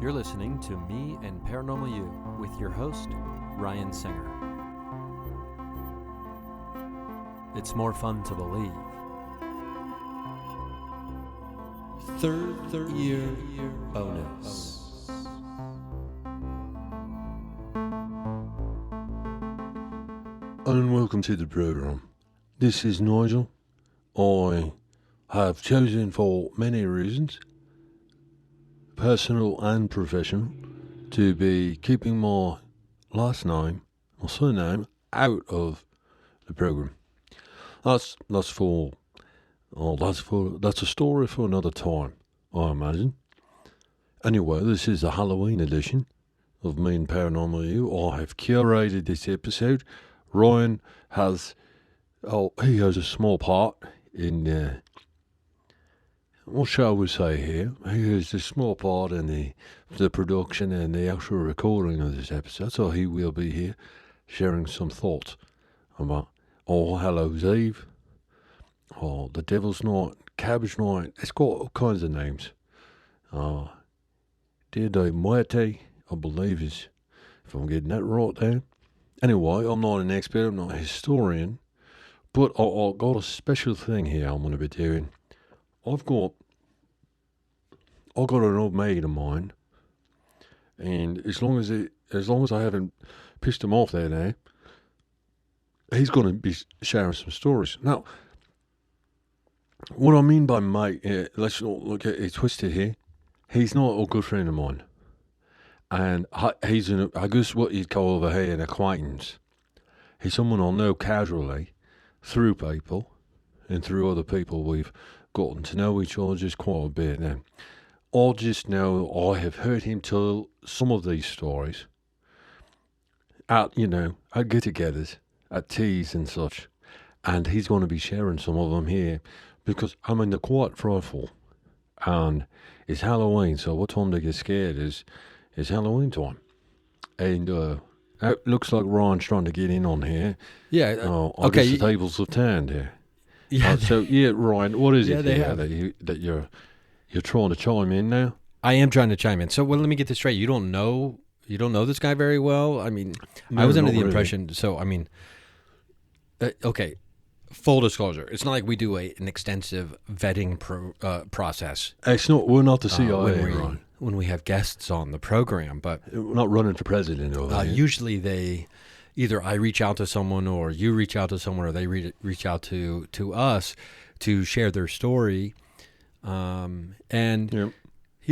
You're listening to Me and Paranormal You with your host, Ryan Singer. It's more fun to believe. Third year bonus. And welcome to the program. This is Nigel. I have chosen for many reasons, personal and professional, to be keeping my last name, or surname, out of the program. That's a story for another time, I imagine. Anyway, this is the Halloween edition of Me and Paranormal You. I have curated this episode. Ryan has a small part in, what shall we say here? He has a small part in the production and the actual recording of this episode, so he will be here sharing some thoughts about All Hallows Eve, or the Devil's Night, Cabbage Night. It's got all kinds of names. Dia de Muerte, I believe is, if I'm getting that right there. Anyway, I'm not an expert, I'm not a historian, but I've got a special thing here I'm going to be doing. I've got an old mate of mine, and as long as I haven't pissed him off there now, he's going to be sharing some stories. Now, what I mean by mate, let's not look at it twisted here. He's not a good friend of mine, and he's I guess what you'd call over here an acquaintance. He's someone I know casually through people and through other people. We've gotten to know each other just quite a bit now. I just know I have heard him tell some of these stories at get-togethers, at teas and such, and he's going to be sharing some of them here because they're quite frightful, and it's Halloween, so what time they get scared is Halloween time, and it looks like Ryan's trying to get in on here. Yeah. I guess the tables have turned here. Yeah. Ryan, what is it that you're trying to chime in now? I am trying to chime in. So, let me get this straight. You don't know this guy very well? I mean, no, I was under the impression, okay, full disclosure. It's not like we do an extensive vetting process. We're not the CIA, Ryan. When we have guests on the program, but we're not running for president over here. Usually either I reach out to someone, or you reach out to someone, or they reach out to us to share their story, and yep.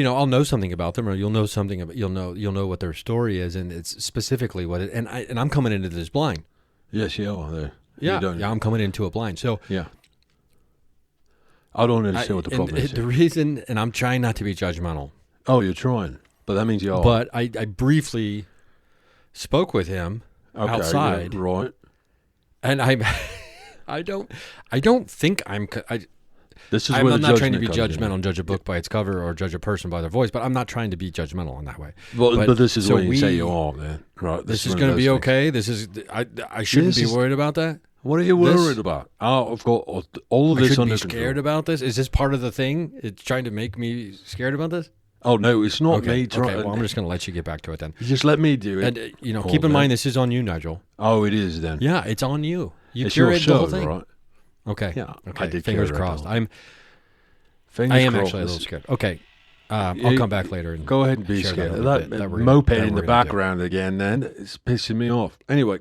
I'll know something about them, or you'll know something about you'll know what their story is, and it's specifically what it. And I'm coming into this blind. Yes, you are there. Yeah, I'm coming into it blind. So yeah, I don't understand what the problem is. The reason, and I'm trying not to be judgmental. Oh, you're trying, but that means you are. But I briefly spoke with him outside, yeah, right? And I don't think I'm. This is I'm where not trying to be judgmental and judge a book by its cover or judge a person by their voice, but I'm not trying to be judgmental in that way. But this is where you say you are, man. Right? This is going to be okay. This is I shouldn't be worried about that. What are you worried about? I've got all of this under control. I shouldn't be scared about this. Is this part of the thing? It's trying to make me scared about this. Oh no, it's not me trying. Okay, well, I'm just going to let you get back to it then. You just let me do it. And keep in mind this is on you, Nigel. Oh, it is then. Yeah, it's on you. You curated the whole thing, right? Okay. Yeah. Okay. I did. Fingers crossed. I am actually a little scared. Okay. I'll come back later and go ahead and be scared. That moped in the background again. Then it's pissing me off. Anyway,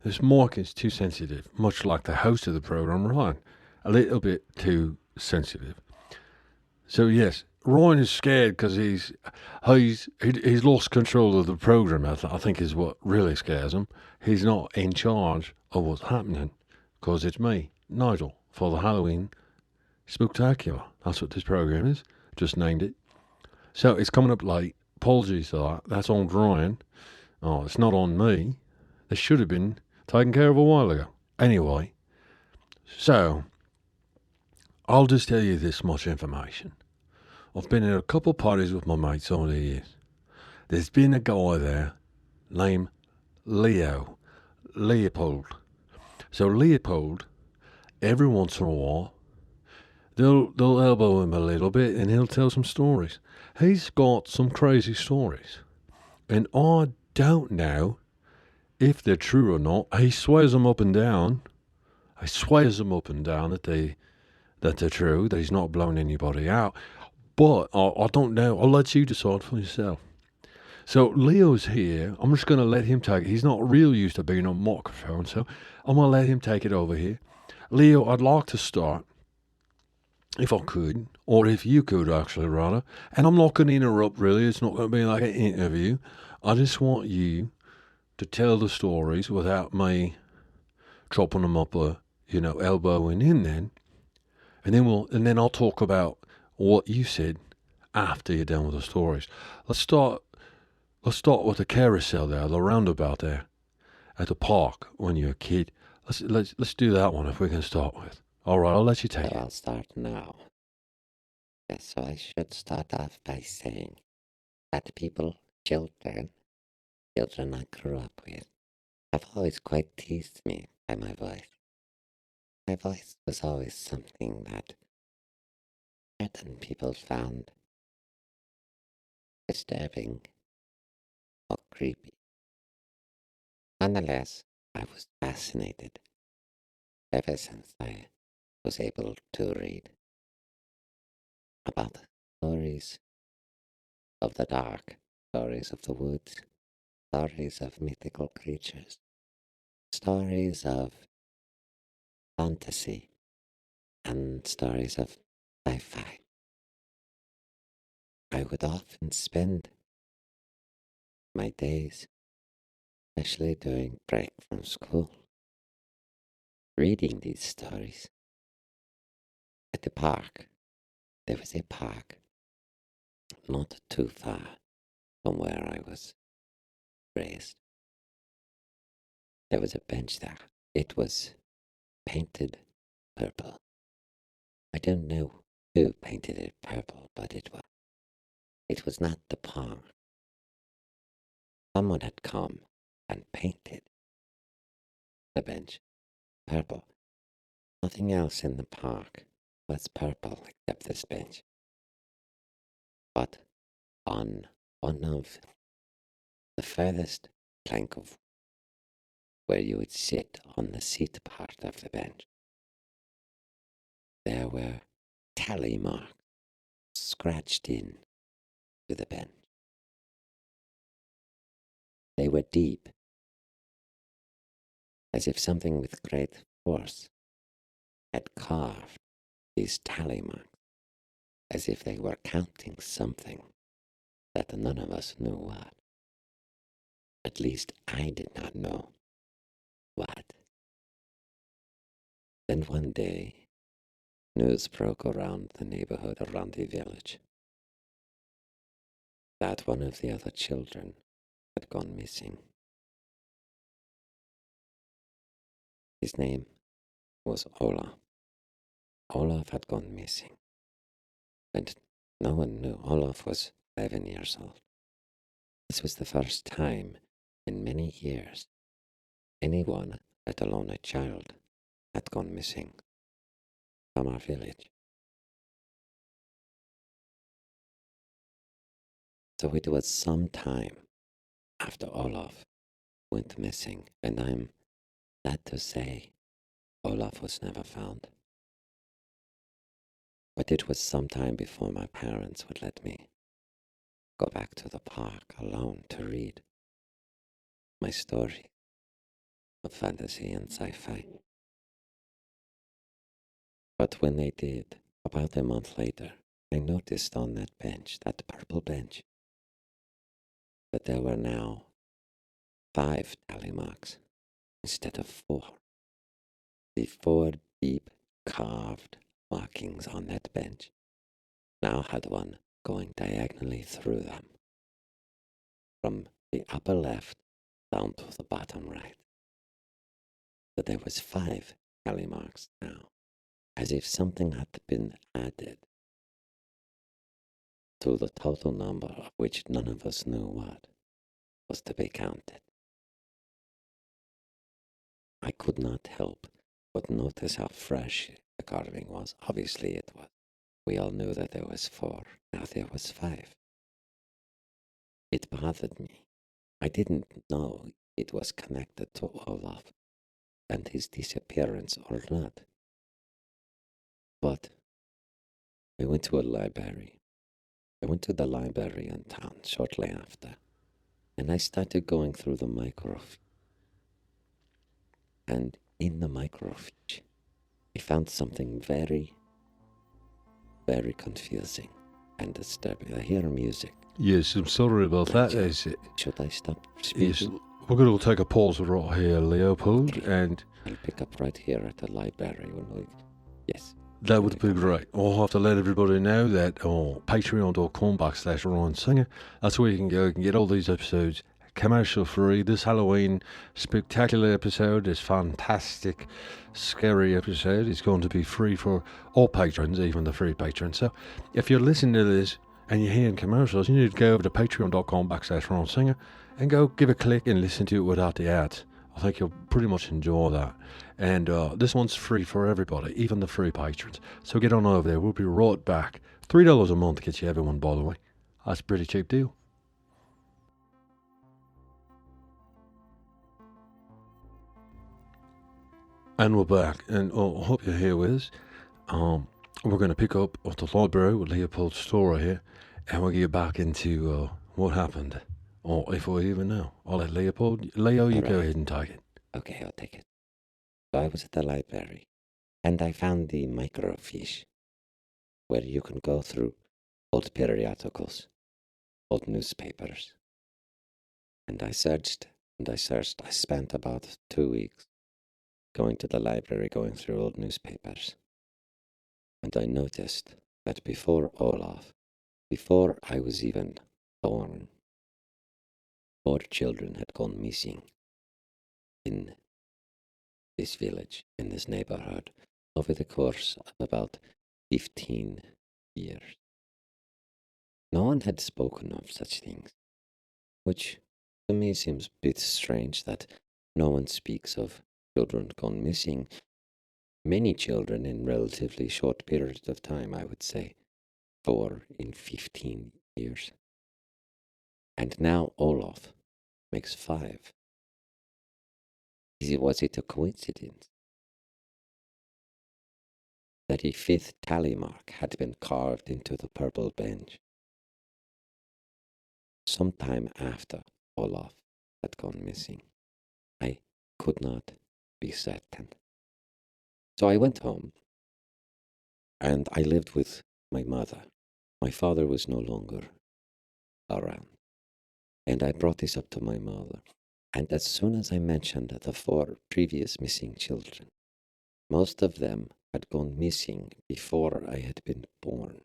this mic is too sensitive, much like the host of the program, Ryan. A little bit too sensitive. So yes. Ryan is scared because he's lost control of the program. I think is what really scares him. He's not in charge of what's happening because it's me, Nigel, for the Halloween Spooktacular. That's what this program is. Just named it. So it's coming up late. Apologies for that. That's on Ryan. Oh, it's not on me. This should have been taken care of a while ago. Anyway, so I'll just tell you this much information. I've been at a couple parties with my mates over the years. There's been a guy there named Leopold. So Leopold, every once in a while, they'll elbow him a little bit, and he'll tell some stories. He's got some crazy stories, and I don't know if they're true or not. He swears them up and down. He swears them up and down that they're true. That he's not blowing anybody out. But I don't know. I'll let you decide for yourself. So Leo's here. I'm just going to let him take it. He's not real used to being on microphone, so I'm going to let him take it over here. Leo, I'd like to start, if I could, or if you could actually, rather. And I'm not going to interrupt, really. It's not going to be like an interview. I just want you to tell the stories without me chopping them up or, elbowing in then. And then I'll talk about what you said after you're done with the stories. Let's start with the carousel there, the roundabout there, at the park when you're a kid. Let's do that one if we can start with. All right, I'll let you take it. I'll start now. Yes, so I should start off by saying that children I grew up with, have always quite teased me by my voice. My voice was always something that certain people found disturbing or creepy. Nonetheless, I was fascinated ever since I was able to read about stories of the dark, stories of the woods, stories of mythical creatures, stories of fantasy, and stories of sci-fi. I would often spend my days, especially during break from school, reading these stories. At the park, there was a park not too far from where I was raised. There was a bench there. It was painted purple. I don't know who painted it purple, but it was. It was not the park. Someone had come and painted the bench purple. Nothing else in the park was purple except this bench. But on one of the furthest plank of where you would sit on the seat part of the bench, there were tally marks scratched in to the bench. They were deep, as if something with great force had carved these tally marks, as if they were counting something that none of us knew what. At least I did not know what. Then one day, news broke around the neighborhood, around the village, that one of the other children had gone missing. His name was Olaf. Olaf had gone missing, and no one knew. Olaf was 11 years old. This was the first time in many years anyone, let alone a child, had gone missing from our village. So it was some time after Olaf went missing, and I'm sad to say Olaf was never found. But it was some time before my parents would let me go back to the park alone to read my story of fantasy and sci-fi. But when they did, about a month later, I noticed on that bench, that purple bench, that there were now 5 tally marks instead of 4. The 4 deep carved markings on that bench now had one going diagonally through them, from the upper left down to the bottom right. So there was 5 tally marks now, as if something had been added to the total number of which none of us knew what was to be counted. I could not help but notice how fresh the carving was. Obviously it was. We all knew that there was 4. Now there was 5. It bothered me. I didn't know it was connected to Olaf and his disappearance or not. But I went to a library. I went to the library in town shortly after, and I started going through the microfiche. And in the microfiche, I found something very, very confusing and disturbing. I hear music. Yes, I'm sorry about that. Should I stop speaking? Yes, we're going to take a pause right here, Leopold, Okay. and I'll pick up right here at the library when we... Yes. that would be great. I'll have to let everybody know that patreon.com/Ryan Singer, that's where you can go. You can get all these episodes commercial free. This Halloween spectacular episode, this fantastic, scary episode, is going to be free for all patrons, even the free patrons. So if you're listening to this and you're hearing commercials, you need to go over to patreon.com/Ryan Singer and go give a click and listen to it without the ads. I think you'll pretty much enjoy that. And this one's free for everybody, even the free patrons. So get on over there. We'll be right back. $3 a month gets you everyone, by the way. That's a pretty cheap deal. And we're back. And I hope you're here with us. We're going to pick up at the library with Leopold's story here. And we'll get back into what happened. Or if we even know. I'll let Leopold... Leo, you go ahead and take it. Okay, I'll take it. So I was at the library, and I found the microfiche, where you can go through old periodicals, old newspapers. And I searched, and I searched. I spent about 2 weeks going to the library, going through old newspapers. And I noticed that before Olaf, before I was even born, 4 children had gone missing in this village, in this neighborhood, over the course of about 15 years. No one had spoken of such things, which to me seems a bit strange that no one speaks of children gone missing. Many children in relatively short periods of time, I would say 4 in 15 years. And now Olaf makes 5. Was it a coincidence that a 5th tally mark had been carved into the purple bench sometime after Olaf had gone missing? I could not be certain. So I went home, and I lived with my mother. My father was no longer around, and I brought this up to my mother. And as soon as I mentioned the 4 previous missing children, most of them had gone missing before I had been born.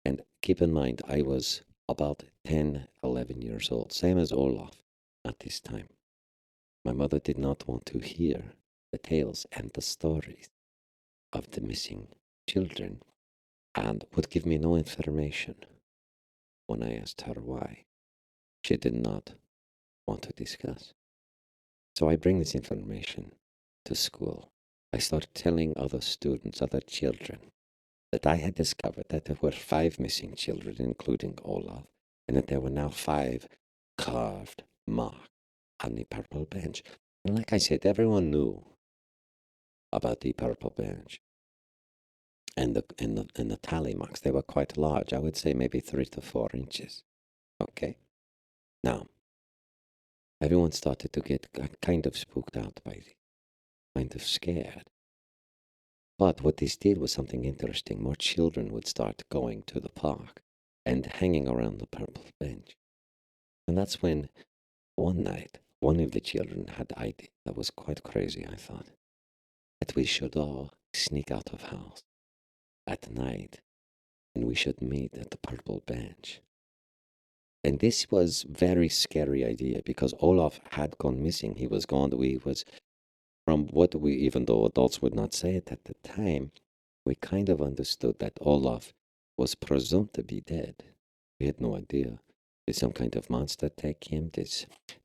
And keep in mind, I was about 10, 11 years old, same as Olaf at this time. My mother did not want to hear the tales and the stories of the missing children, and would give me no information when I asked her why. She did not want to discuss. So I bring this information to school. I start telling other students, other children, that I had discovered that there were 5 missing children, including Olaf, and that there were now 5 carved marks on the purple bench. And like I said, everyone knew about the purple bench and the tally marks. They were quite large. I would say maybe 3 to 4 inches. Okay. Now, everyone started to get kind of spooked out by it, kind of scared. But what this did was something interesting. More children would start going to the park and hanging around the purple bench. And that's when one night, one of the children had the idea that was quite crazy, I thought, that we should all sneak out of house at night and we should meet at the purple bench. And this was very scary idea because Olaf had gone missing. He was gone. From what we, even though adults would not say it at the time, we kind of understood that Olaf was presumed to be dead. We had no idea. Did some kind of monster take him? Did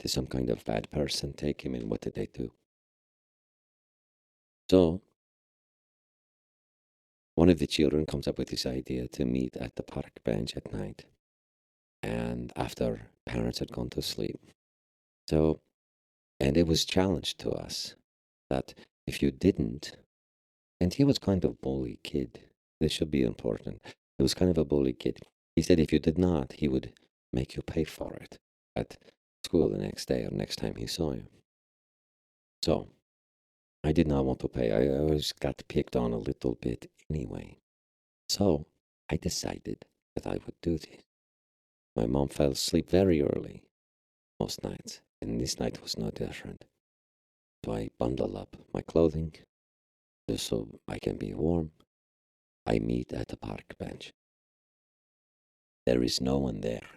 some kind of bad person take him? And what did they do? So one of the children comes up with this idea to meet at the park bench at night, and after parents had gone to sleep. So, and it was challenged to us that if you didn't, and he was kind of bully kid. This should be important. He was kind of a bully kid. He said if you did not, he would make you pay for it at school the next day or next time he saw you. So I did not want to pay. I always got picked on a little bit anyway. So I decided that I would do this. My mom fell asleep very early most nights, and this night was no different. So I bundle up my clothing just so I can be warm. I meet at the park bench. There is no one there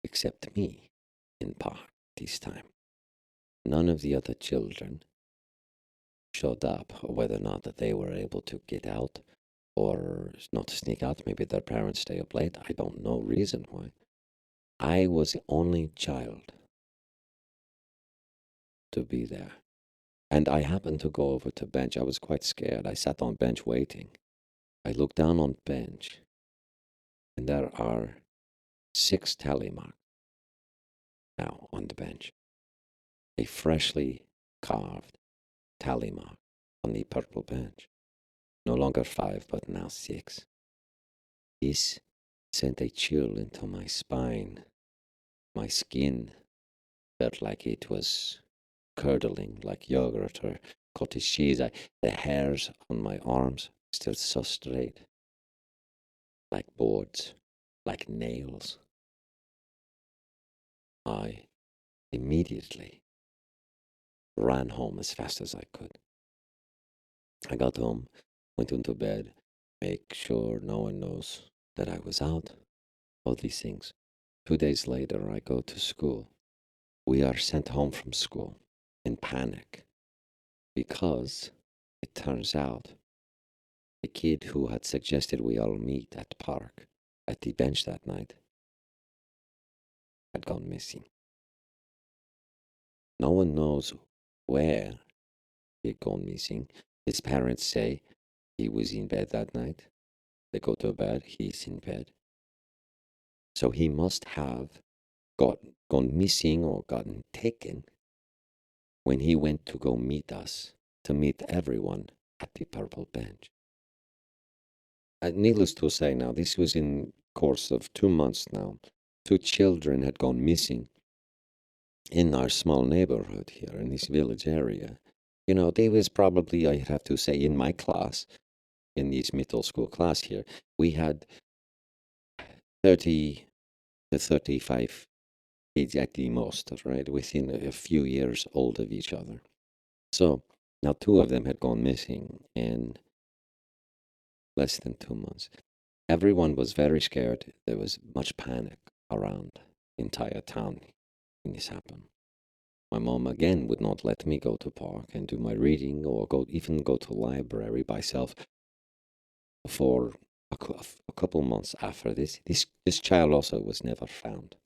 except me in park this time. None of the other children showed up, or whether or not that they were able to get out or not sneak out. Maybe their parents stay up late. I don't know reason why. I was the only child to be there. And I happened to go over to bench. I was quite scared. I sat on bench waiting. I looked down on bench, and there are 6 tally marks now on the bench. A freshly carved tally mark on the purple bench. No longer 5, but now 6. This sent a chill into my spine. My skin felt like it was curdling like yogurt or cottage cheese. The hairs on my arms still so straight, like boards, like nails. I immediately ran home as fast as I could. I got home, went into bed, make sure no one knows that I was out, all these things. 2 days later, I go to school. We are sent home from school in panic because it turns out the kid who had suggested we all meet at the park at the bench that night had gone missing. No one knows where he had gone missing. His parents say he was in bed that night. They go to bed, he's in bed. So he must have gone missing or gotten taken when he went to go meet us, to meet everyone at the purple bench. Needless to say now, this was in course of 2 months now. 2 children had gone missing in our small neighborhood here in this village area. You know, they was probably, I'd have to say, in my class, in this middle school class here, we had 30 to 35 kids at the most, right, within a few years old of each other. So now 2 of them had gone missing in less than 2 months. Everyone was very scared. There was much panic around the entire town when this happened. My mom again would not let me go to park and do my reading or even go to library by self for a couple months after this. This child also was never found.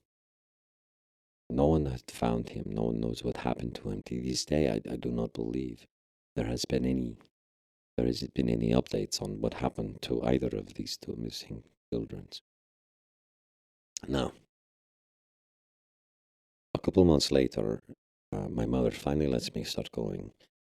No one had found him. No one knows what happened to him to this day. I do not believe there has been any updates on what happened to either of these 2 missing children. Now, a couple months later, my mother finally lets me start going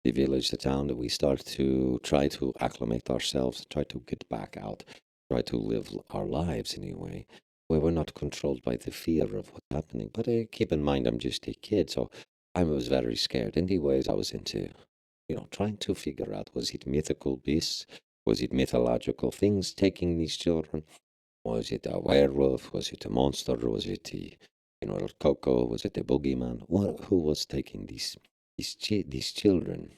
the village, the town, that we start to try to acclimate ourselves, try to get back out, try to live our lives in a way where we're not controlled by the fear of what's happening. But keep in mind, I'm just a kid, so I was very scared. Anyways, I was into, trying to figure out, was it mythical beasts? Was it mythological things taking these children? Was it a werewolf? Was it a monster? Was it the, Coco? Was it the boogeyman? Who was taking these children?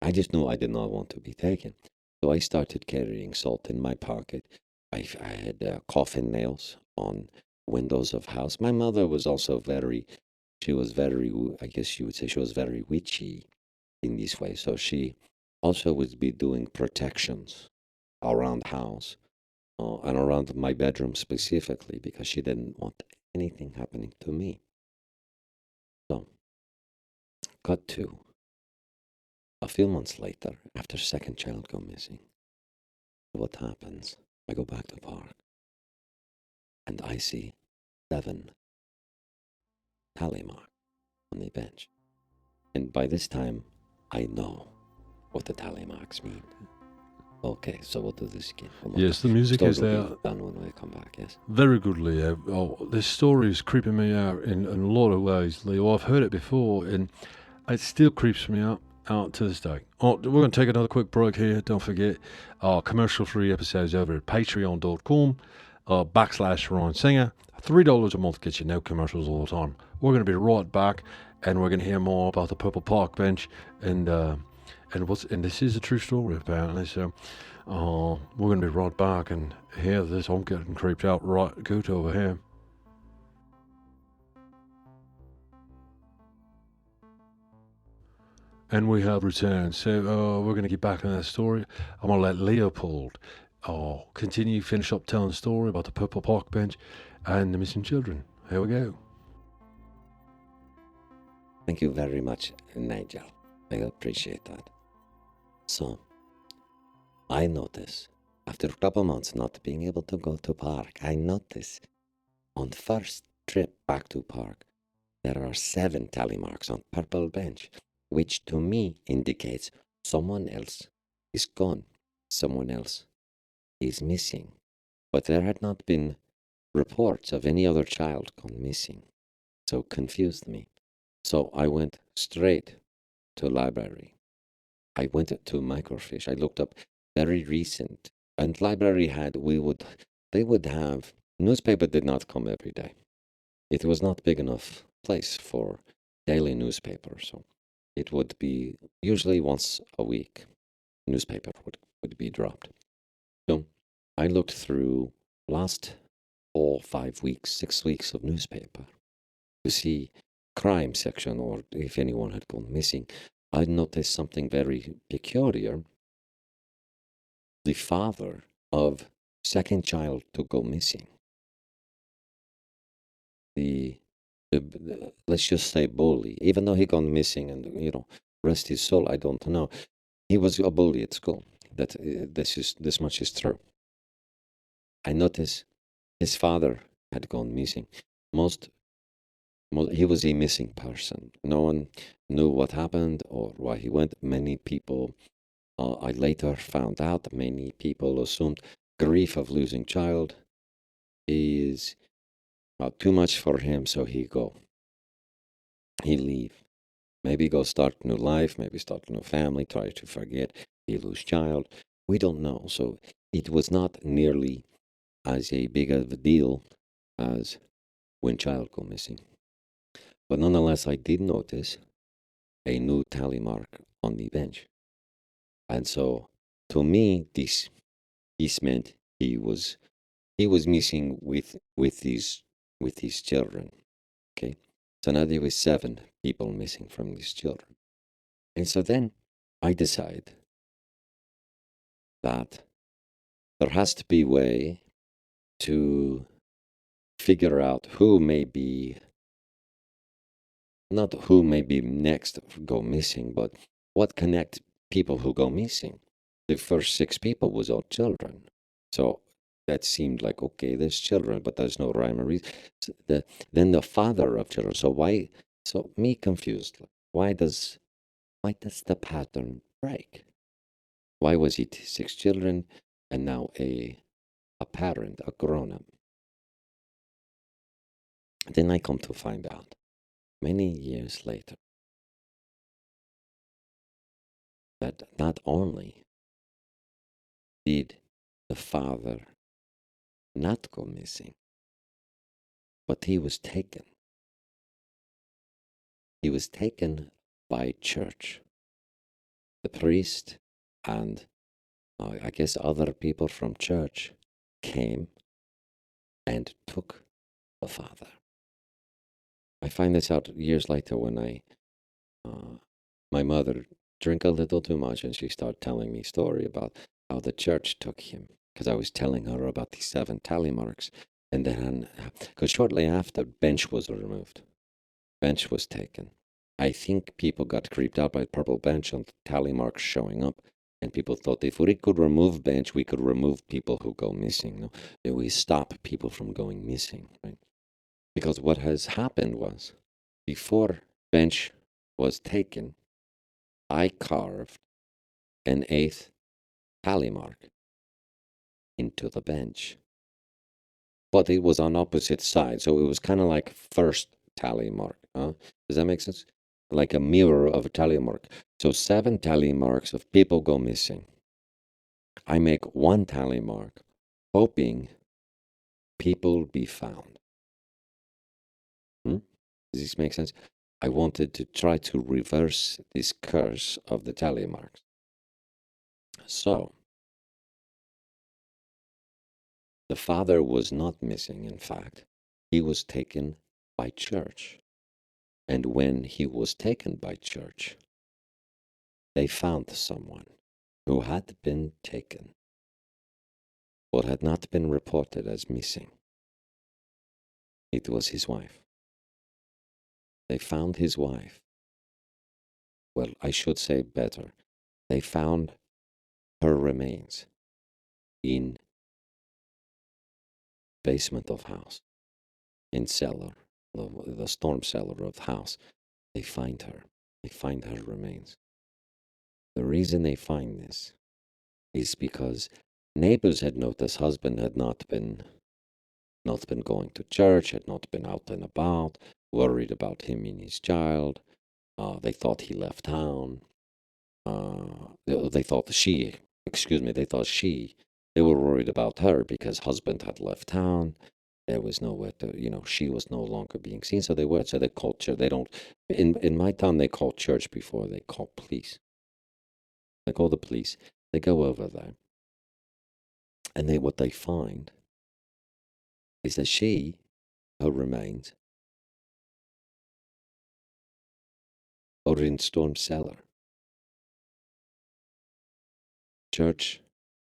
I just knew I did not want to be taken. So I started carrying salt in my pocket. I had coffin nails on windows of house. My mother was also she was very, I guess you would say she was very witchy in this way. So she also would be doing protections around the house and around my bedroom specifically because she didn't want anything happening to me. So, cut to a few months later, after second child go missing, what happens. I go back to park, and I see 7 tally marks on the bench. And by this time, I know what the tally marks mean. Okay, so we'll do this again. Yes, the music is there. Done when we come back, yes. Very good, Leo. Oh, this story is creeping me out in a lot of ways, Leo. I've heard it before, and it still creeps me out to this day. Oh, we're going to take another quick break here. Don't forget our commercial-free episodes over at patreon.com /Ryan Singer. $3 a month gets you no commercials all the time. We're going to be right back, and we're going to hear more about the Purple Park Bench and this is a true story apparently. So we're going to be right back and hear this. I'm getting creeped out right good over here. And we have returned. So we're going to get back in that story. I'm going to let Leopold finish up telling the story about the Purple Park Bench and the missing children. Here we go. Thank you very much, Nigel. I appreciate that. So, I notice, after a couple months not being able to go to park, I notice on the first trip back to park, there are 7 tally marks on purple bench, which to me indicates someone else is gone, someone else is missing. But there had not been reports of any other child gone missing, so it confused me. So I went straight to library. I went to microfiche. I looked up very recent, and library they would have, newspaper did not come every day. It was not big enough place for daily newspaper, so it would be usually once a week, newspaper would be dropped. So I looked through last 4, 5 weeks, 6 weeks of newspaper to see crime section or if anyone had gone missing. I noticed something very peculiar. The father of second child to go missing, the let's just say bully, even though he gone missing and, rest his soul, I don't know. He was a bully at school. That this much is true. I noticed his father had gone missing. He was a missing person. No one knew what happened or why he went. Many people, I later found out, many people assumed grief of losing child is too much for him, so he leave. Maybe go start new life, maybe start a new family, try to forget he lose child. We don't know. So it was not nearly as a big of a deal as when child go missing. But nonetheless, I did notice a new tally mark on the bench. And so, to me, this meant he was missing with his children. Okay, so now there was 7 people missing from these children, and so then I decide that there has to be a way to figure out who may be. Not who may be next go missing, but what connect people who go missing. The first 6 people was all children. So that seemed like, okay, there's children, but there's no rhyme or reason. Then the father of children. So why? So me confused. Why does the pattern break? Why was it 6 children and now a parent, a grown-up? Then I come to find out, many years later, that not only did the father not go missing, but he was taken. He was taken by church. The priest and I guess other people from church came and took the father. I find this out years later when my mother drank a little too much and she started telling me a story about how the church took him, because I was telling her about the 7 tally marks. And then, because shortly after, bench was removed. Bench was taken. I think people got creeped out by the purple bench and the tally marks showing up. And people thought if we could remove bench, we could remove people who go missing. No? We stop people from going missing, right? Because what has happened was, before bench was taken, I carved an 8th tally mark into the bench. But it was on opposite sides, so it was kind of like first tally mark. Does that make sense? Like a mirror of a tally mark. So 7 tally marks of people go missing. I make 1 tally mark, hoping people be found. Does this make sense? I wanted to try to reverse this curse of the tally marks. So, the father was not missing, in fact. He was taken by church. And when he was taken by church, they found someone who had been taken, but had not been reported as missing. It was his wife. They found his wife. Well, I should say better. They found her remains in basement of house, in cellar, the storm cellar of the house. They find her. They find her remains. The reason they find this is because neighbors had noticed husband had not been going to church, had not been out and about, worried about him and his child. They thought he left town. They thought they were worried about her because husband had left town. There was nowhere to, she was no longer being seen. So they called church. They don't, in my town, they call church before they call police. They call the police. They go over there. And what they find is that her remains, are in storm cellar. Church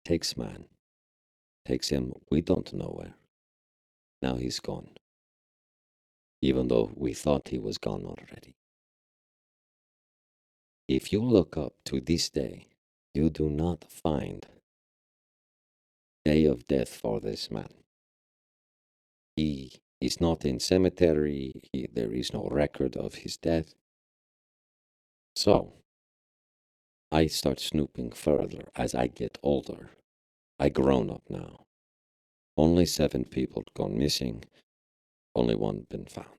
takes him, we don't know where. Now he's gone, even though we thought he was gone already. If you look up to this day, you do not find day of death for this man. He is not in cemetery. There is no record of his death. So, I start snooping further as I get older. I grown up now. Only 7 people gone missing. Only 1 been found.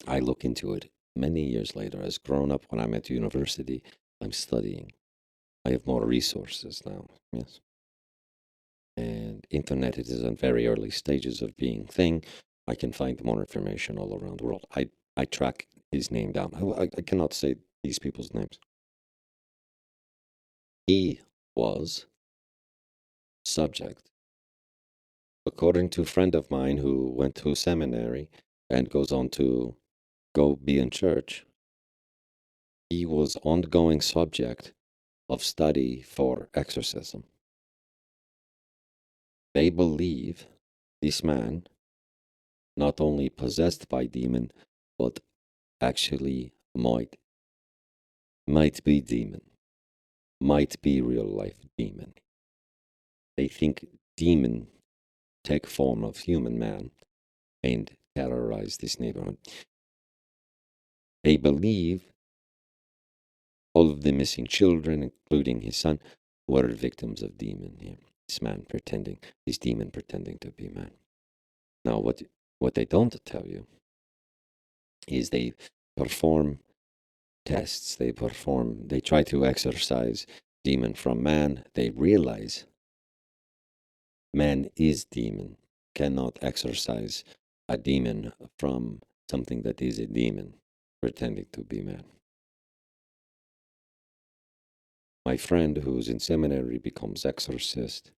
I look into it many years later as grown up. When I'm at university, I'm studying. I have more resources now, yes. And internet is in very early stages of being thing. I can find more information all around the world. I track his name down. I cannot say these people's names. He was subject, according to a friend of mine who went to seminary and goes on to go be in church. He was ongoing subject of study for exorcism. They believe this man not only possessed by demon, but actually might be demon, might be real life demon. They think demon take form of human man and terrorize this neighborhood. They believe all of the missing children, including his son, were victims of demon. Yeah. This demon pretending to be man. Now, what they don't tell you is they perform tests. They try to exorcise demon from man. They realize man is demon, cannot exorcise a demon from something that is a demon, pretending to be man. My friend who's in seminary becomes exorcist.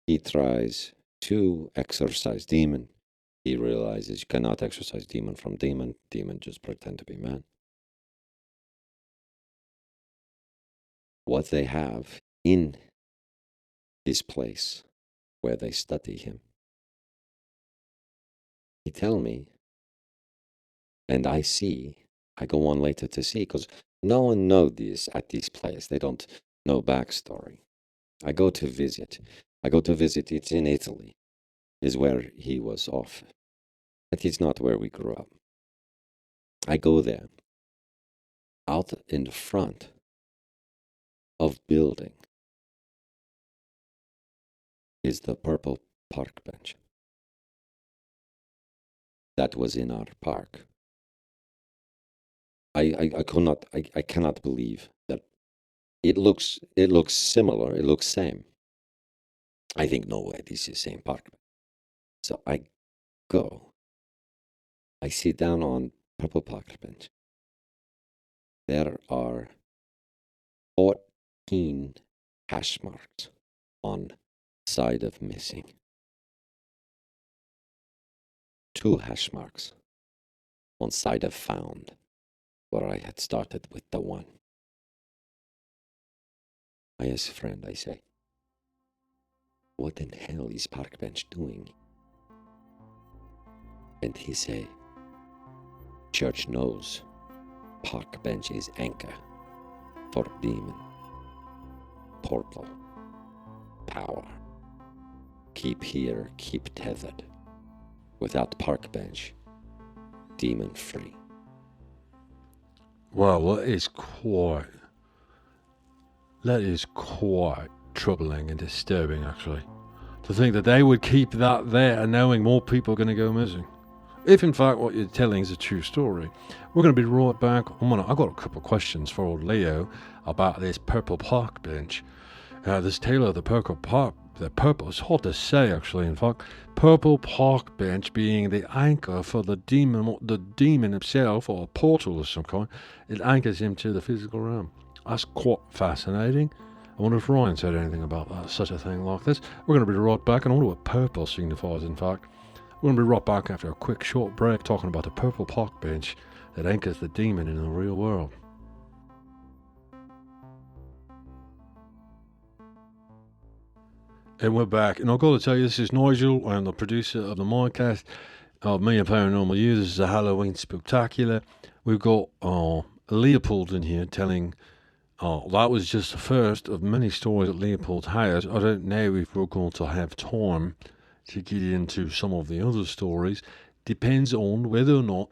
He tries to exorcise demon. He realizes you cannot exorcise demon from demon. Demon just pretend to be man. What they have in this place where they study him, he tell me, and I go on later to see, because No one knows this at this place. They don't know backstory. I go to visit. It's in Italy, is where he was off. But it's not where we grew up. I go there. Out in the front of building is the purple park bench. That was in our park. I cannot believe that it looks similar, it looks same. I think no way this is same park. So I go. I sit down on purple park bench. There are 14 hash marks on side of missing. 2 hash marks on side of found, where I had started with the 1. I ask a friend, I say, what in hell is park bench doing? And he say, church knows park bench is anchor for demon, portal, power. Keep here, keep tethered. Without park bench, demon free. Well, that is quite troubling and disturbing, actually. To think that they would keep that there knowing more people are going to go missing. If in fact what you're telling is a true story. We're going to be right back. I've got a couple of questions for old Leo about this purple park bench. This tale of the purple park. The purple, it's hard to say actually, in fact. Purple park bench being the anchor for the demon himself, or a portal of some kind. It anchors him to the physical realm. That's quite fascinating. I wonder if Ryan said anything about that, such a thing like this. We're going to be right back, and I wonder what purple signifies, in fact. We're going to be right back after a quick short break talking about the purple park bench that anchors the demon in the real world. And we're back. And I've got to tell you, this is Nigel. I'm the producer of the Mindcast of Me and Paranormal You. This is a Halloween Spectacular. We've got Leopold in here telling... that was just the first of many stories that Leopold has. I don't know if we're going to have time to get into some of the other stories. Depends on whether or not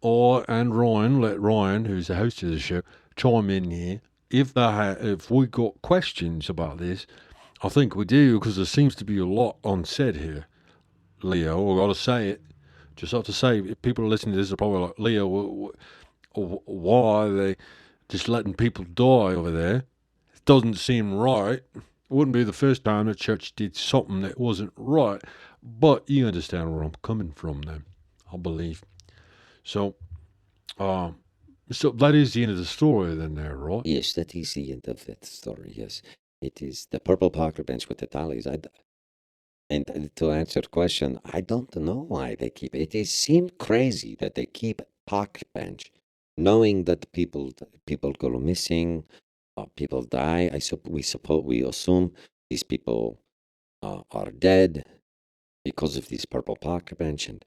let Ryan, who's the host of the show, chime in here. If we got questions about this, I think we do, because there seems to be a lot unsaid here. Leo, I've got to say it. Just have to say, if people are listening to this are probably like, Leo, why are they just letting people die over there? It doesn't seem right. It wouldn't be the first time the church did something that wasn't right. But you understand where I'm coming from then, I believe. So that is the end of the story then there, right? Yes, that is the end of that story, yes. It is the purple park bench with the tallies. And to answer the question, I don't know why they keep it. It seems crazy that they keep park bench, knowing that people go missing, people die. We assume these people are dead because of this purple park bench and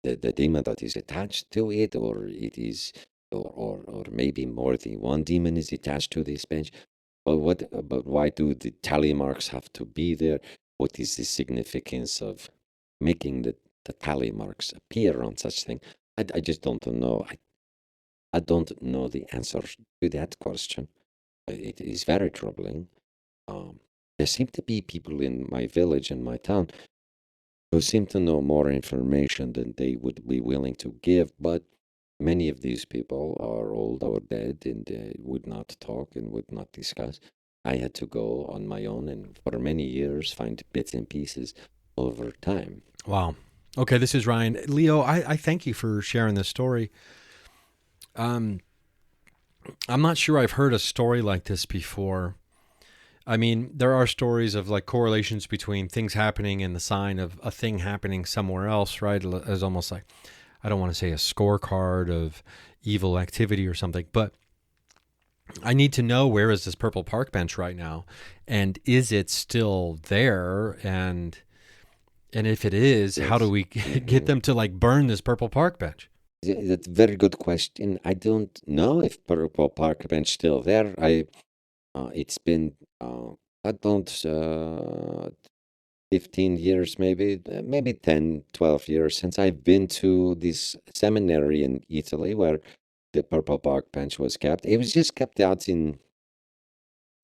the demon that is attached to it, or it is, or maybe more than one demon is attached to this bench. But why do the tally marks have to be there? What is the significance of making the tally marks appear on such thing? I just don't know. I don't know the answer to that question. It is very troubling. There seem to be people in my village and my town who seem to know more information than they would be willing to give, but many of these people are old or dead and would not talk and would not discuss. I had to go on my own and for many years find bits and pieces over time. Wow. Okay, this is Ryan. Leo, I thank you for sharing this story. I'm not sure I've heard a story like this before. I mean, there are stories of like correlations between things happening and the sign of a thing happening somewhere else, right? As almost like, I don't want to say a scorecard of evil activity or something, but I need to know, where is this purple park bench right now? And is it still there? And if it is, yes. How do we get them to like burn this purple park bench? That's a very good question. I don't know if Purple Park Bench still there. It's been I don't 15 years, maybe 10, 12 years since I've been to this seminary in Italy where the Purple Park Bench was kept. It was just kept out in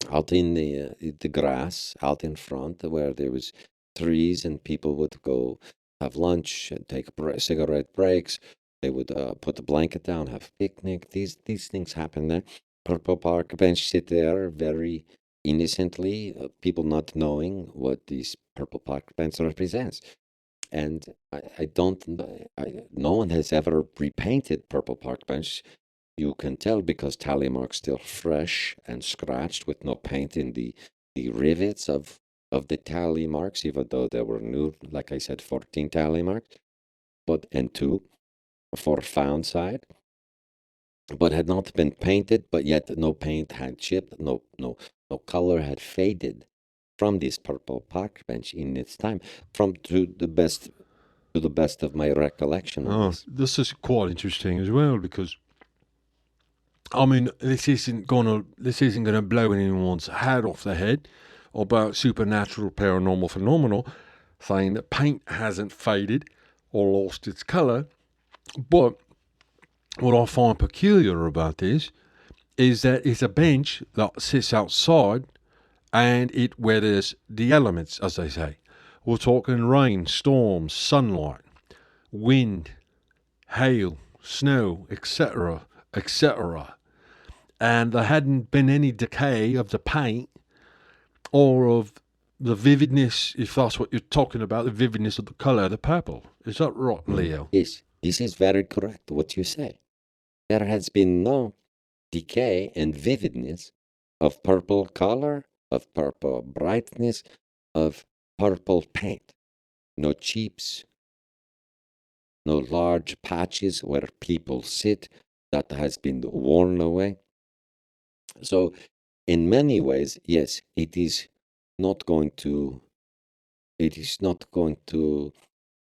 the grass out in front where there was trees and people would go have lunch and take cigarette breaks. They would put a blanket down, have a picnic. These things happen there. Purple Park Bench sit there very innocently, people not knowing what this Purple Park Bench represents. And I don't, no one has ever repainted Purple Park Bench. You can tell because tally mark's still fresh and scratched with no paint in the rivets of the tally marks, even though there were new, like I said, 14 tally marks, and 2 for found side, but had not been painted, but yet no paint had chipped, no color had faded from this Purple Park Bench in its time, from to the best of my recollection of this. This is quite interesting as well because I mean, this isn't gonna blow anyone's head off the head about supernatural paranormal phenomenal, saying that paint hasn't faded or lost its color. But what I find peculiar about this is that it's a bench that sits outside and it weathers the elements, as they say. We're talking rain, storms, sunlight, wind, hail, snow, etc., etc. And there hadn't been any decay of the paint or of the vividness, if that's what you're talking about, the vividness of the color, the purple. Is that right, Leo? Yes, this is very correct, what you say. There has been no decay and vividness of purple color, of purple brightness, of purple paint. No chips, no large patches where people sit that has been worn away. So, in many ways, yes, it is not going to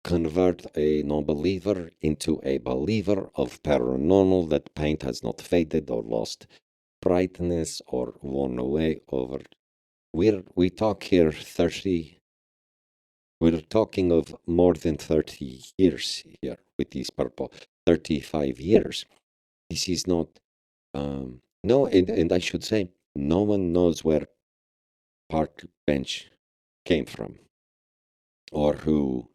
convert a non-believer into a believer of paranormal, that paint has not faded or lost brightness or worn away over. We talk here 30. We're talking of more than 30 years here with these purple. 35 years. This is not no, and I should say no one knows where Park Bench came from or who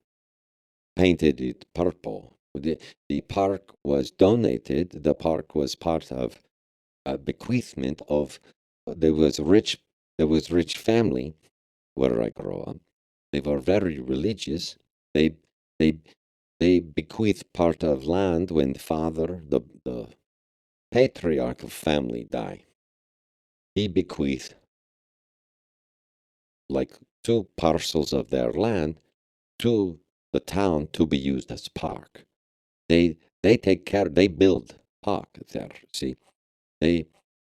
painted it purple. The park was donated. The park was part of a bequeathment of there was rich family where I grew up. They were very religious. They they they bequeathed part of land when father, the patriarch of family, died. He bequeathed like 2 parcels of their land to the town to be used as park. They take care. They build park there. See, they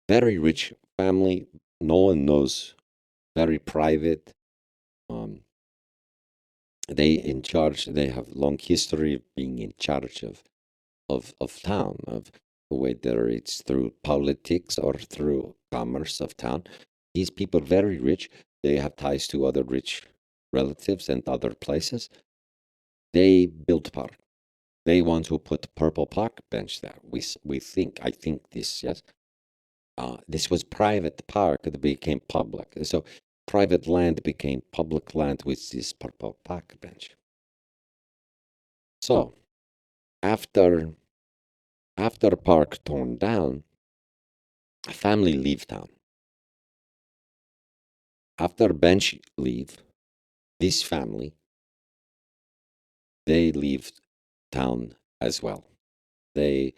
very rich family. No one knows. Very private. Um, they in charge. They have long history of being in charge of town, of whether it's through politics or through commerce of town. These people very rich. They have ties to other rich relatives and other places. They built park. They want to put Purple Park Bench there. We think. I think this. Yes. This was private park that became public. So private land became public land with this Purple Park Bench. So after park torn down, a family leave town. After bench leave, this family, they leave town as well. They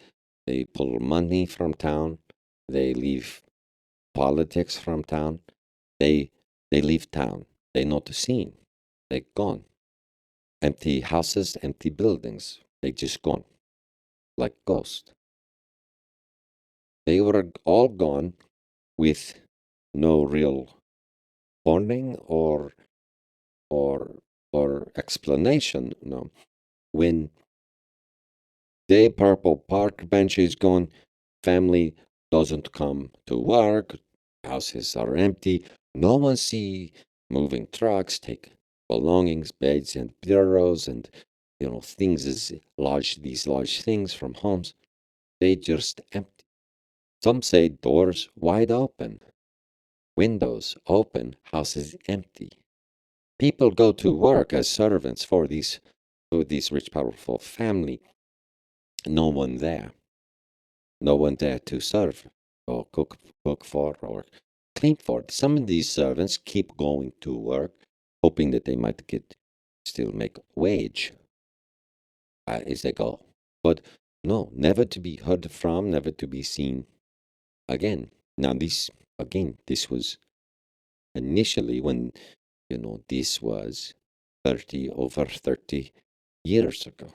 pull money from town. They leave politics from town. They leave town. They not seen. They gone. Empty houses, empty buildings. They just gone, like ghosts. They were all gone with no real warning or explanation. No, when The purple park bench is gone. Family doesn't come to work. Houses are empty. No one see moving trucks take belongings, beds and bureaus and things these large things from homes. They just empty. Some say doors wide open, windows open, houses empty. People go to work as servants for these rich, powerful family. No one there. No one there to serve or cook for or clean for. Some of these servants keep going to work, hoping that they might still make wage as they go. But no, never to be heard from, never to be seen again. Now this was initially when this was over 30 years ago.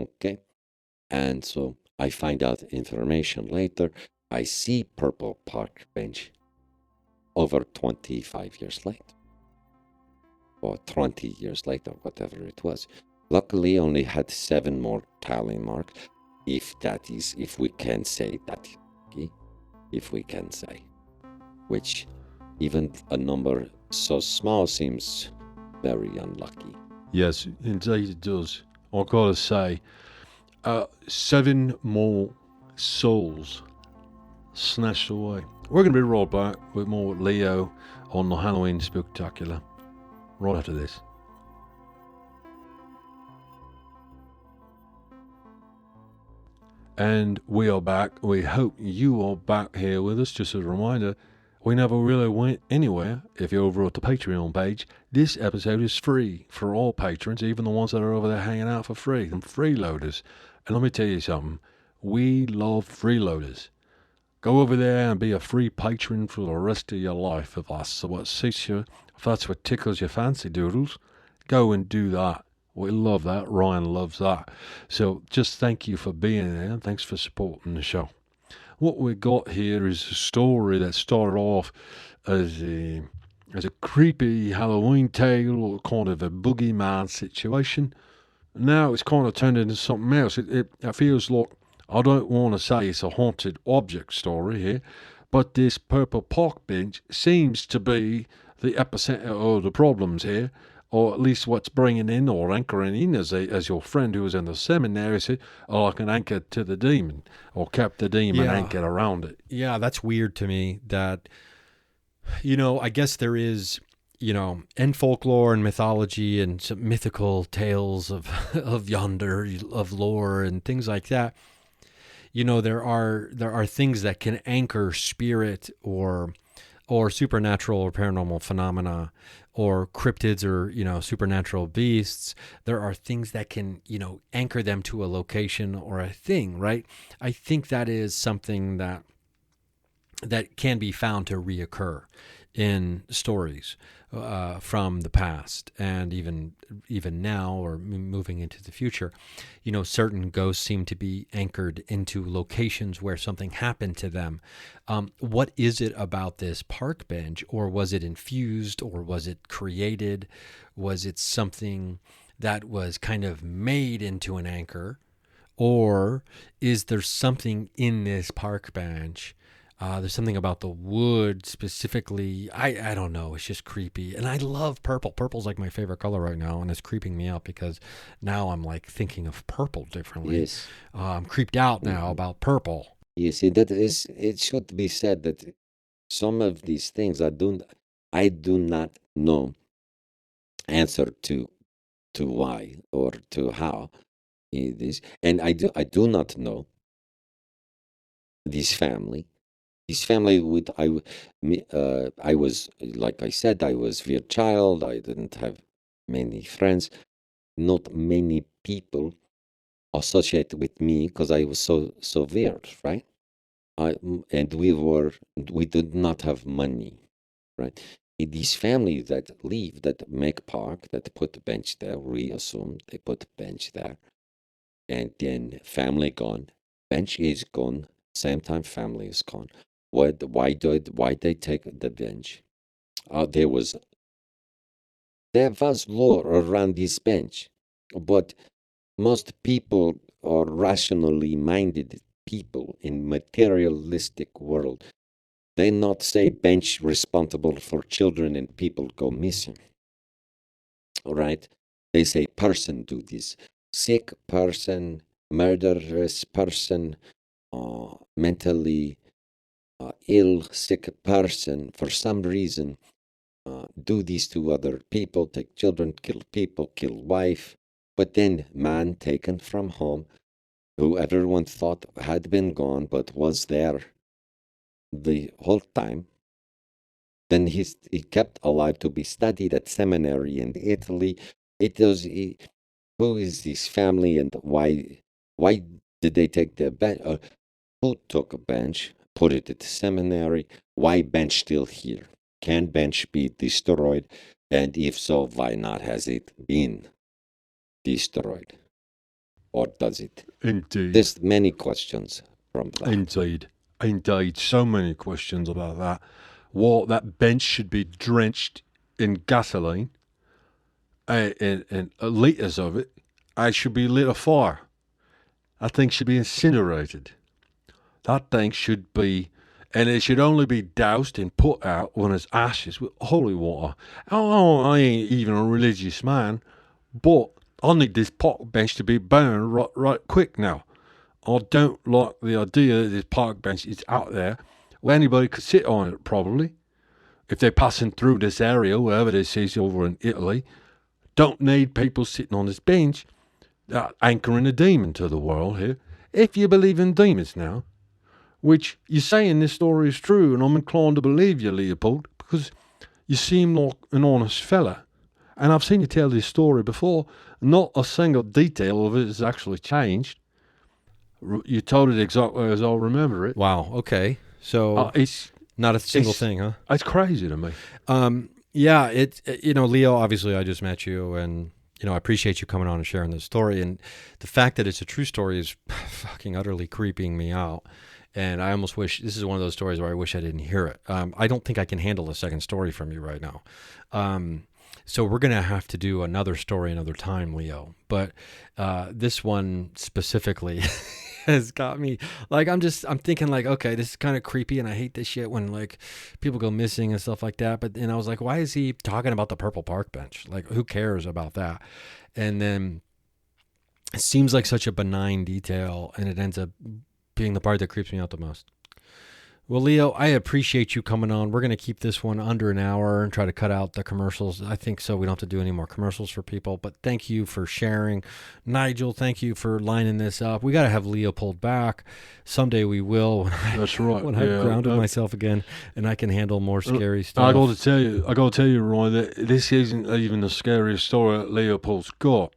Okay. And so I find out information later. I see purple park bench over 25 years later. Or 20 years later, whatever it was. Luckily, only had 7 more tally marks, if we can say that. Okay? If we can say. Which, even a number so small seems very unlucky. Yes, indeed it does. I've got to say, 7 more souls snatched away. We're going to be right back with more Leo on the Halloween Spooktacular right after this. And we are back. We hope you are back here with us. Just as a reminder, we never really went anywhere. If you're over at the Patreon page, this episode is free for all patrons, even the ones that are over there hanging out for free, them freeloaders. And let me tell you something, we love freeloaders. Go over there and be a free patron for the rest of your life. If that's what suits you, if that's what tickles your fancy doodles, go and do that. We love that. Ryan loves that. So just thank you for being there. Thanks for supporting the show. What we got here is a story that started off as a creepy Halloween tale or kind of a boogeyman situation. Now it's kind of turned into something else. It feels like, I don't want to say it's a haunted object story here, but this purple park bench seems to be the epicenter of the problems here, or at least what's bringing in or anchoring in, as your friend who was in the seminary said, like an anchor to the demon, or kept the demon anchored around it. Yeah, that's weird to me that, I guess there is, in folklore and mythology and some mythical tales of yonder, of lore and things like that. There are things that can anchor spirit or supernatural or paranormal phenomena or cryptids or, supernatural beasts. There are things that can, anchor them to a location or a thing, right? I think that is something that can be found to reoccur in stories from the past and even now or moving into the future. Certain ghosts seem to be anchored into locations where something happened to them. What is it about this park bench, or was it infused, or was it created? Was it something that was kind of made into an anchor, or is there something in this park bench? There's something about the wood specifically. I don't know. It's just creepy. And I love purple. Purple's like my favorite color right now, and it's creeping me out because now I'm like thinking of purple differently. Yes. I'm creeped out now about purple. Yes, it should be said that some of these things I do not know answer to why or to how it is. And I do not know this family. This family I was, like I said, I was a child. I didn't have many friends. Not many people associated with me because I was so weird, right? And we did not have money, right? These families that leave, that make park, that put the bench there, we assume they put the bench there, and then family gone, bench is gone, same time family is gone. Why they take the bench? There was lore around this bench, but most people or rationally minded people in materialistic world, they not say bench responsible for children and people go missing. All right? They say person do this. Sick person, murderous person, mentally ill, sick person, for some reason, do this to other people, take children, kill people, kill wife. But then man taken from home, who everyone thought had been gone but was there the whole time. Then he kept alive to be studied at seminary in Italy. Who is this family and why did they take the bench? Who took a bench, put it at the seminary? Why bench still here? Can bench be destroyed? And if so, why not has it been destroyed? Or does it? Indeed. There's many questions from that. Indeed. So many questions about that. Well, that bench should be drenched in gasoline and liters of it. It should be lit afire. That thing should be incinerated. That thing should be, and it should only be doused and put out when it's ashes with holy water. Oh, I ain't even a religious man, but I need this park bench to be burned right quick now. I don't like the idea that this park bench is out there where anybody could sit on it, probably. If they're passing through this area, wherever this is over in Italy, don't need people sitting on this bench anchoring a demon to the world here. If you believe in demons now, which you're saying this story is true, and I'm inclined to believe you, Leopold, because you seem like an honest fella. And I've seen you tell this story before. Not a single detail of it has actually changed. You told it exactly as I remember it. Wow, okay. So it's not a single thing, huh? It's crazy to me. Yeah, Leo, obviously I just met you, and, I appreciate you coming on and sharing this story. And the fact that it's a true story is fucking utterly creeping me out. And I almost wish, this is one of those stories where I wish I didn't hear it. I don't think I can handle a second story from you right now. So we're going to have to do another story another time, Leo. But this one specifically has got me, like, I'm thinking like, okay, this is kind of creepy, and I hate this shit when like people go missing and stuff like that. But then I was like, why is he talking about the purple park bench? Like, who cares about that? And then it seems like such a benign detail, and it ends up being the part that creeps me out the most. Well, Leo, I appreciate you coming on. We're going to keep this one under an hour and try to cut out the commercials. I think so. We don't have to do any more commercials for people, but thank you for sharing. Nigel, thank you for lining this up. We got to have Leopold back. Someday we will. That's right. When I've grounded myself again and I can handle more scary stuff. I got to tell you, Ryan, that this isn't even the scariest story that Leopold's got.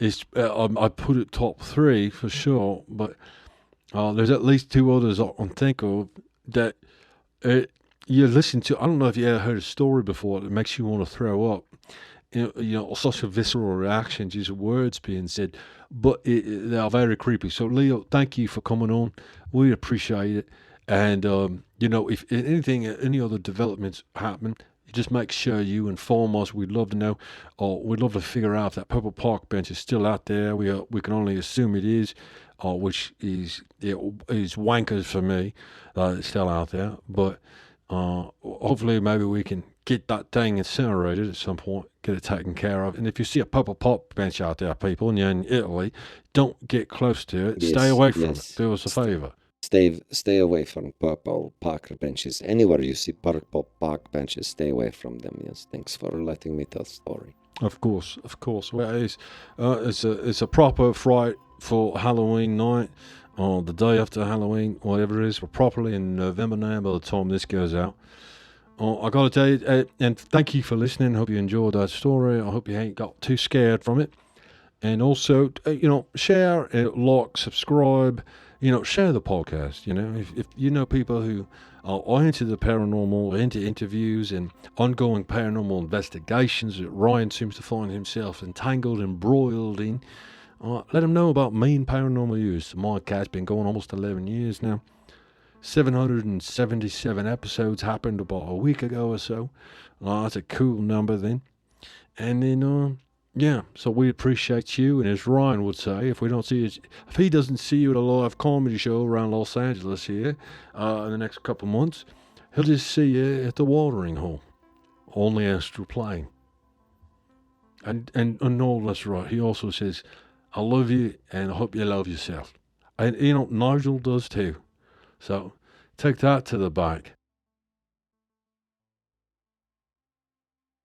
I put it top 3 for sure, but there's at least 2 others I can think of that you listen to. I don't know if you ever heard a story before that makes you want to throw up. Such a visceral reaction, just words being said, but they are very creepy. So, Leo, thank you for coming on. We appreciate it. And, if any other developments happen, just make sure you inform us. We'd love to know, or we'd love to figure out if that purple park bench is still out there. We can only assume it is. Which is wankers for me. It's still out there, but hopefully maybe we can get that thing incinerated at some point, get it taken care of. And if you see a purple park bench out there, people, and you're in Italy, don't get close to it. Stay away from it. Do us a favor. Stay away from purple park benches. Anywhere you see purple park benches, stay away from them. Yes, thanks for letting me tell the story. Of course. Well, it's a proper Fright for Halloween night, or the day after Halloween, whatever it is. We're properly in November now by the time this goes out. I got to tell you, and thank you for listening. I hope you enjoyed that story. I hope you ain't got too scared from it. And also, share, like, subscribe, share the podcast. If you know people who are into the paranormal, into interviews and ongoing paranormal investigations that Ryan seems to find himself entangled, embroiled in, let them know about Mean Paranormal Use. My cat's been going almost 11 years now. 777 episodes happened about a week ago or so. That's a cool number then. And then, Yeah, so we appreciate you, and as Ryan would say, if he doesn't see you at a live comedy show around Los Angeles here in the next couple of months, he'll just see you at the watering hole on the astral plane. And no, that's right. He also says, "I love you, and I hope you love yourself." And Nigel does too. So take that to the bank.